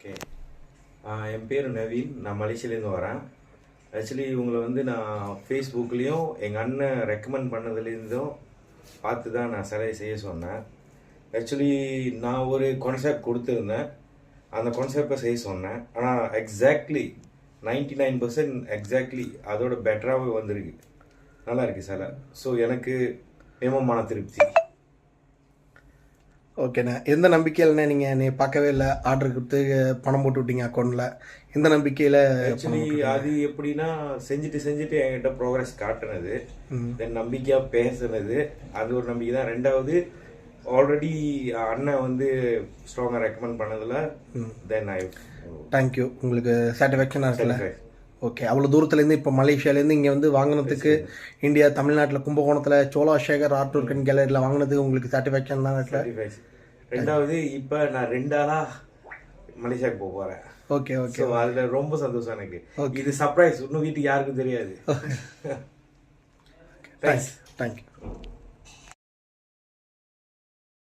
Okay. என் பேர் நவீன். நான் மலேசியாலேருந்து வரேன். ஆக்சுவலி இவங்களை வந்து நான் ஃபேஸ்புக்லேயும் எங்கள் அண்ணன் ரெக்கமெண்ட் பண்ணதுலேருந்தும் பார்த்து தான் நான் சிலையை செய்ய சொன்னேன். ஆக்சுவலி நான் ஒரு கான்செப்ட் கொடுத்துருந்தேன், அந்த கான்செப்டை செய்ய சொன்னேன். ஆனால் எக்ஸாக்ட்லி 99% எக்ஸாக்ட்லி அதோட பெட்டராகவே வந்திருக்கு. நல்லா இருக்கு சிலை. ஸோ எனக்கு ஏமமான திருப்தி. ஓகேண்ணா, எந்த நம்பிக்கையில்ண்ணே நீங்கள் நீ பார்க்கவே இல்லை, ஆர்டர் கொடுத்து பணம் போட்டு விட்டீங்க அக்கௌண்ட்டில்? எந்த நம்பிக்கையில்? ஆக்சுவலி அது எப்படின்னா செஞ்சுட்டு என்கிட்ட ப்ரோக்ரஸ் காட்டுனது, தென் நம்பிக்கையாக பேசுனது, அது ஒரு நம்பிக்கை தான். ரெண்டாவது ஆல்ரெடி அண்ணன் வந்து ஸ்ட்ராங்காக ரெக்கமெண்ட் பண்ணதில் தென் ஐ தேங்க்யூ. உங்களுக்கு சாட்டிஸ்ஃபேக்ஷனாக இருக்குல்ல? ஓகே. அவ்வளோ தூரத்துலேருந்து இப்போ மலேசியாலேருந்து இங்கே வந்து வாங்கினதுக்கு, இந்தியா தமிழ்நாட்டில் கும்பகோணத்தில் சோலா சேகர் ஆர்ட் ஒர்க் அண்ட் கேலரியில் வாங்கினதுக்கு உங்களுக்கு சாட்டிஸ்ஃபேக்ஷன் தான் இருக்குல்ல? ரெண்டாவது இப்போ நான் 2 நாளாக மலேசியாவுக்கு போக போகிறேன். Okay okay. ஸோ அதில் ரொம்ப சந்தோஷம் எனக்கு. இது சர்ப்ரைஸ், இன்னும் வீட்டுக்கு யாருக்கும் தெரியாது. தேங்க்ஸ்.